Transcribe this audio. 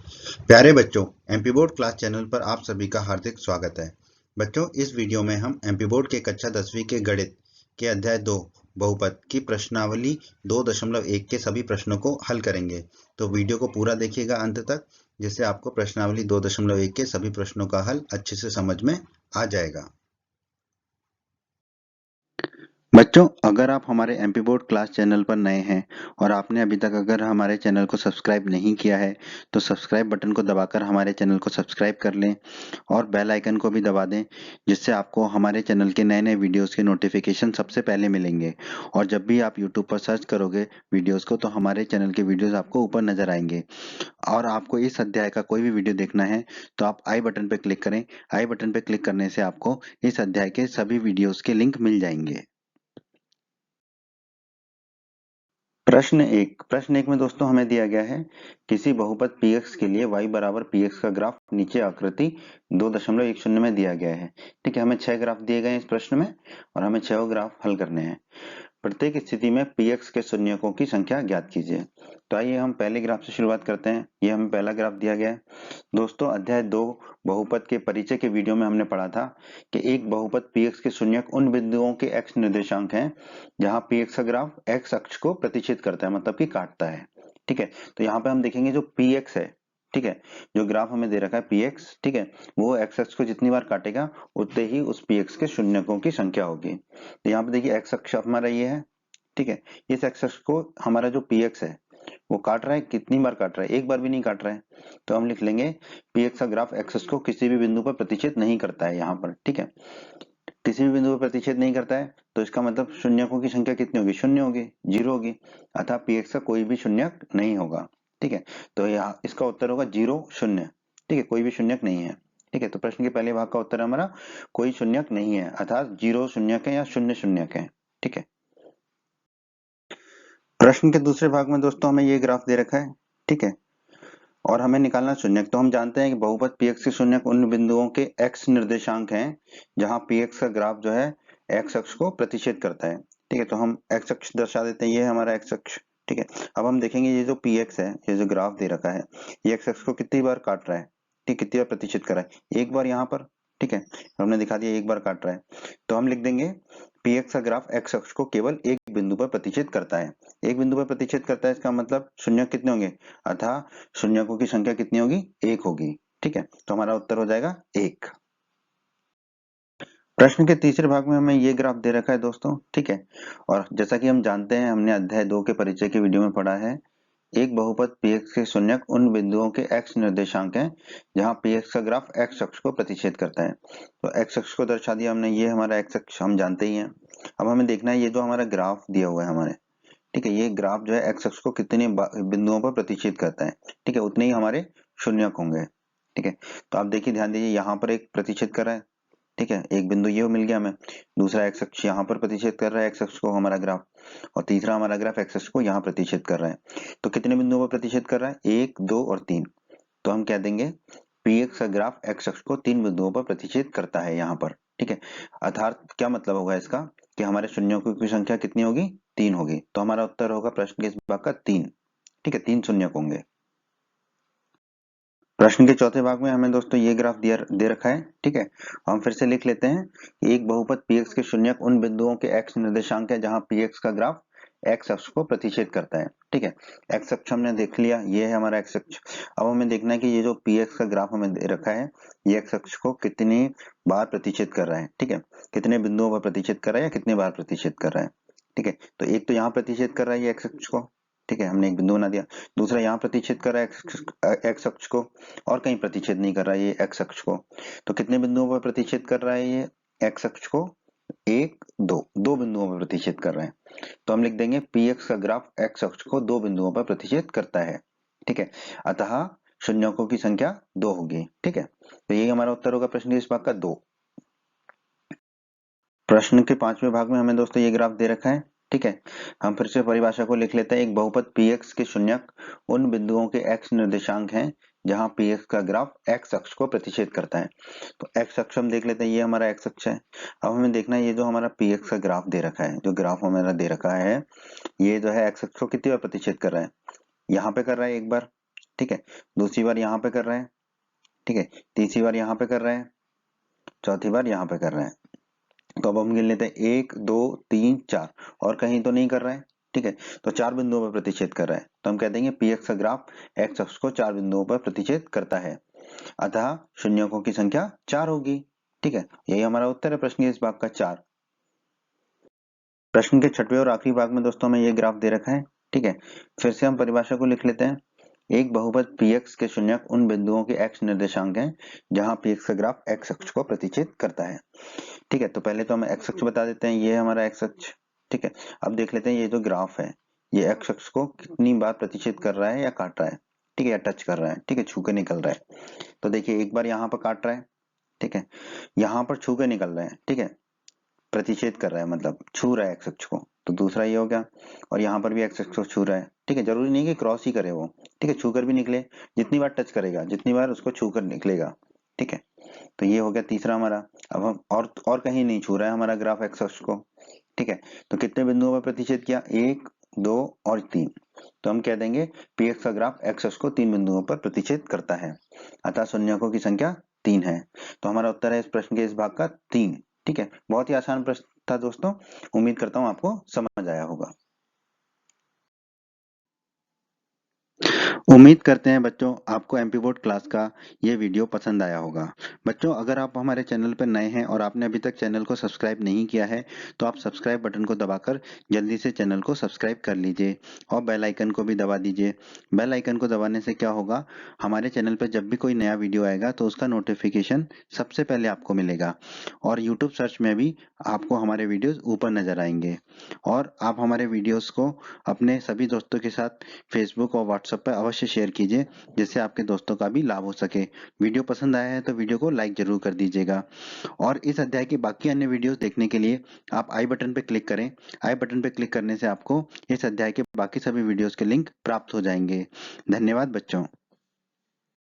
प्यारे बच्चों, MP board class channel पर आप सभी का हार्दिक स्वागत है। बच्चों, इस वीडियो में हम एमपी बोर्ड के कक्षा 10वीं के गणित के अध्याय 2 बहुपद की प्रश्नावली 2.1 के सभी प्रश्नों को हल करेंगे। तो वीडियो को पूरा देखिएगा अंत तक, जिससे आपको प्रश्नावली 2.1 के सभी प्रश्नों का हल अच्छे से समझ में आ जाएगा। बच्चों, अगर आप हमारे एमपी बोर्ड क्लास चैनल पर नए हैं और आपने अभी तक अगर हमारे चैनल को सब्सक्राइब नहीं किया है तो सब्सक्राइब बटन को दबाकर हमारे चैनल को सब्सक्राइब कर लें और बेल आइकन को भी दबा दें, जिससे आपको हमारे चैनल के नए नए वीडियोस के नोटिफिकेशन सबसे पहले मिलेंगे। और जब भी आप यूट्यूब पर सर्च करोगे वीडियोस को तो हमारे चैनल के वीडियोस आपको ऊपर नजर आएंगे। और आपको इस अध्याय का कोई भी वीडियो देखना है तो आप आई बटन पर क्लिक करें। आई बटन पर क्लिक करने से आपको इस अध्याय के सभी वीडियोस के लिंक मिल जाएंगे। प्रश्न एक में दोस्तों हमें दिया गया है किसी बहुपद px के लिए y बराबर px का ग्राफ नीचे आकृति 2.10 में दिया गया है। ठीक है, हमें 6 ग्राफ दिए गए हैं इस प्रश्न में और हमें 6 ग्राफ हल करने हैं। प्रत्येक स्थिति में px के शून्यकों की संख्या ज्ञात कीजिए। तो आइए हम पहले ग्राफ से शुरुआत करते हैं। ये हमें पहला ग्राफ दिया गया है। दोस्तों, अध्याय 2 बहुपद के परिचय के वीडियो में हमने पढ़ा था कि एक बहुपद px के शून्यक उन बिंदुओं के x निर्देशांक हैं जहां px का ग्राफ x अक्ष को प्रतिच्छेद करता है, मतलब कि काटता है। ठीक है, तो यहाँ पे हम देखेंगे जो px है, ठीक है, जो ग्राफ हमें दे रखा है px, ठीक है, वो x अक्ष को जितनी बार काटेगा उतने ही उस px के शून्यकों की संख्या होगी। तो यहाँ पे देखिए x अक्ष हमारा ये है, ठीक है, इस x अक्ष को हमारा जो px है वो काट रहा है, कितनी बार काट रहा है? एक बार भी नहीं काट रहा है। तो हम लिख लेंगे px का ग्राफ x अक्ष को किसी भी बिंदु पर प्रतिच्छेद नहीं करता है यहाँ पर। ठीक है, किसी भी बिंदु पर प्रतिच्छेद नहीं करता है तो इसका मतलब शून्यकों की संख्या कितनी होगी? शून्य होगी, जीरो होगी, अतः px का कोई भी शून्यक नहीं होगा। ठीक है, तो यहाँ इसका उत्तर होगा 0 0। ठीक है, कोई भी शून्यक नहीं है। ठीक है, तो प्रश्न के पहले भाग का उत्तर हमारा कोई शून्यक नहीं है, अर्थात 0 शून्यक है या शून्य शून्यक है। ठीक है, प्रश्न के दूसरे भाग में दोस्तों हमें ये ग्राफ दे रखा है, ठीक है, और हमें निकालना शून्यक। तो हम जानते हैं कि बहुपद px के शून्यक उन बिंदुओं के x निर्देशांक हैं जहां px का ग्राफ जो है x अक्ष को प्रतिच्छेद करता है। ठीक है, तो हम x अक्ष दर्शा देते हैं, ये है हमारा x अक्ष। ठीक है, अब हम देखेंगे ये जो px है, ये जो ग्राफ दे रखा है, ये x अक्ष को कितनी बार काट रहा है? ठीक, कितनी बार प्रतिच्छेद कर रहा है? एक बार यहाँ पर। ठीक है, हमने दिखा दिया एक बार काट रहा है। तो हम लिख देंगे px का ग्राफ x अक्ष को केवल एक बिंदु पर प्रतिच्छेद करता है। एक बिंदु पर प्रतिच्छेद करता है, इसका मतलब शून्यक कितने होंगे? अतः शून्यकों की संख्या कितनी होगी? एक होगी। ठीक है, तो हमारा उत्तर हो जाएगा 1। प्रश्न के तीसरे भाग में हमें ये ग्राफ दे रखा है दोस्तों, ठीक है, और जैसा कि हम जानते हैं, हमने अध्याय 2 के परिचय के वीडियो में पढ़ा है, एक बहुपद px के शून्यक उन बिंदुओं के x निर्देशांक हैं जहां px का ग्राफ x अक्ष को प्रतिच्छेद करता है। तो x अक्ष को दर्शा दिया हमने, ये हमारा x अक्ष हम जानते ही हैं। अब हमें देखना है ये जो हमारा ग्राफ दिया हुआ है हमारे, ठीक है, ये ग्राफ जो है x अक्ष को कितने बिंदुओं पर प्रतिच्छेद करता है। ठीक है, उतने ही हमारे शून्यक होंगे। ठीक है, तो आप देखिए, ध्यान दीजिए, यहाँ पर एक प्रतिच्छेद कर रहा है। ठीक है, एक बिंदु ये मिल गया हमें, दूसरा x अक्ष यहाँ पर प्रतिच्छेद कर रहा है x अक्ष को हमारा ग्राफ, और तीसरा हमारा ग्राफ x अक्ष को यहाँ प्रतिच्छेद कर रहा है। तो कितने बिंदुओं पर प्रतिच्छेद कर रहा है? 1, 2 और 3। तो हम कह देंगे px का ग्राफ x अक्ष को 3 बिंदुओं पर प्रतिच्छेद करता है यहाँ पर। ठीक है, अर्थात क्या मतलब होगा इसका कि हमारे शून्यकों की संख्या कितनी होगी? 3 होगी। तो हमारा उत्तर होगा प्रश्न के इस भाग का 3। ठीक है, 3 शून्यक होंगे। प्रश्न के चौथे भाग में हमें दोस्तों ये ग्राफ दे रखा है। ठीक है, हम फिर से लिख लेते हैं, एक बहुपद px के शून्यक उन बिंदुओं के x निर्देशांक है जहां px का ग्राफ x अक्ष को प्रतिच्छेद करता है। ठीक है, x अक्ष हमने देख लिया, ये है हमारा x अक्ष। अब हमें देखना है कि ये जो px का ग्राफ हमें दे रखा है, ये x अक्ष को कितनी बार प्रतिच्छेद कर रहा है। ठीक है, कितने बिंदुओं पर प्रतिच्छेद कर रहा है या कितने बार प्रतिच्छेद कर रहा है। ठीक है, तो एक तो यहाँ प्रतिच्छेद कर रहा है ये x अक्ष को, ठीक है, हमने एक बिंदु बना दिया। दूसरा यहाँ प्रतिच्छेद कर रहा है x अक्ष को, और कहीं प्रतिच्छेद नहीं कर रहा है ये x अक्ष को। तो कितने बिंदुओं पर प्रतिच्छेद कर रहा है ये x अक्ष को? 1, 2, 2 बिंदुओं पर प्रतिच्छेद कर रहा है। तो हम लिख देंगे px का ग्राफ x अक्ष को 2 बिंदुओं पर प्रतिच्छेद करता है। ठीक है, अतः शून्यकों की संख्या 2 होगी। ठीक है, तो यही हमारा उत्तर होगा प्रश्न के इस भाग का 2। प्रश्न के 5वें भाग में हमें दोस्तों ये ग्राफ दे रखा है। ठीक है, हम फिर से परिभाषा को लिख लेते हैं, एक बहुपद px के शून्यक उन बिंदुओं के x निर्देशांक हैं जहां px का ग्राफ x अक्ष को प्रतिच्छेद करता है। तो x अक्ष हम देख लेते हैं, ये हमारा x अक्ष है। अब हमें देखना है ये जो हमारा px का ग्राफ दे रखा है, जो ग्राफ हमारा दे रखा है, ये जो है x अक्ष को कितनी बार प्रतिच्छेद कर रहा है? यहाँ पे कर रहा है एक बार, ठीक है, दूसरी बार यहाँ पे कर रहे हैं, ठीक है, तीसरी बार यहाँ पे कर रहे हैं, चौथी बार यहाँ पे कर रहे हैं। तो अब हम गिन लेते हैं 1 2 3 4 और कहीं तो नहीं कर रहे हैं, ठीक है, तो 4 बिंदुओं पर प्रतिच्छेद कर रहा है, तो हम कह देंगे पी एक्स का ग्राफ एक्स अक्ष को 4 बिंदुओं पर प्रतिच्छेद करता है, अतः शून्यकों की संख्या 4 होगी। ठीक है, यही हमारा उत्तर है प्रश्न के इस भाग का 4। प्रश्न के छठवें और आखिरी भाग में दोस्तों में ये ग्राफ दे रखा है, ठीक है, फिर से हम परिभाषा को लिख लेते हैं। एक बहुपद px के शून्यक उन बिंदुओं के x निर्देशांक हैं जहां px का ग्राफ x अक्ष को प्रतिच्छेद करता है। ठीक है, तो पहले तो हम x अक्ष बता देते हैं, ये है हमारा x अक्ष। ठीक है, अब देख लेते हैं ये जो ग्राफ है ये x अक्ष को कितनी बार प्रतिच्छेद कर रहा है या काट रहा है, ठीक है, या टच कर रहा है, ठीक है, छू के निकल रहा है। तो देखिए एक बार यहाँ पर काट रहा है, ठीक है, यहाँ पर छू के निकल रहा है, ठीक है, प्रतिच्छेद कर रहा है मतलब छू रहा है x अक्ष को, तो दूसरा ये हो गया, और यहाँ पर भी x अक्ष को छू रहा है, ठीक है, जरूरी नहीं कि क्रॉस ही करे वो, ठीक है, छू कर भी निकले, जितनी बार टच करेगा जितनी बार उसको छू कर निकलेगा, ठीक है, तो ये हो गया तीसरा हमारा। अब हम और कहीं नहीं छू रहा है हमारा ग्राफ x अक्ष को, ठीक है, तो कितने बिंदुओं पर प्रतिच्छेद किया, 1 2 और 3, तो हम कह देंगे px का ग्राफ x अक्ष को 3 बिंदुओं पर प्रतिच्छेद करता है, अतः शून्यकों की संख्या 3 है। तो हमारा उत्तर है इस प्रश्न के इस भाग का 3। ठीक है, बहुत ही आसान प्रश्न था दोस्तों, उम्मीद करता हूं आपको समझ आया होगा। उम्मीद करते हैं बच्चों आपको एमपी बोर्ड क्लास का ये वीडियो पसंद आया होगा। बच्चों अगर आप हमारे चैनल पर नए हैं और आपने अभी तक चैनल को सब्सक्राइब नहीं किया है तो आप सब्सक्राइब बटन को दबाकर जल्दी से चैनल को सब्सक्राइब कर लीजिए और बेल आइकन को भी दबा दीजिए। बेल आइकन को दबाने से क्या होगा, हमारे चैनल पर जब भी कोई नया वीडियो आएगा तो उसका नोटिफिकेशन सबसे पहले आपको मिलेगा और यूट्यूब सर्च में भी आपको हमारे वीडियोज ऊपर नजर आएंगे। और आप हमारे वीडियोज को अपने सभी दोस्तों के साथ फेसबुक और व्हाट्सएप पर अवश्य शेयर कीजिए जिससे आपके दोस्तों का भी लाभ हो सके। वीडियो पसंद आया है तो वीडियो को लाइक जरूर कर दीजिएगा और इस अध्याय की बाकी अन्य वीडियोस देखने के लिए आप आई बटन पर क्लिक करें। आई बटन पर क्लिक करने से आपको इस अध्याय के बाकी सभी वीडियोस के लिंक प्राप्त हो जाएंगे। धन्यवाद बच्चों।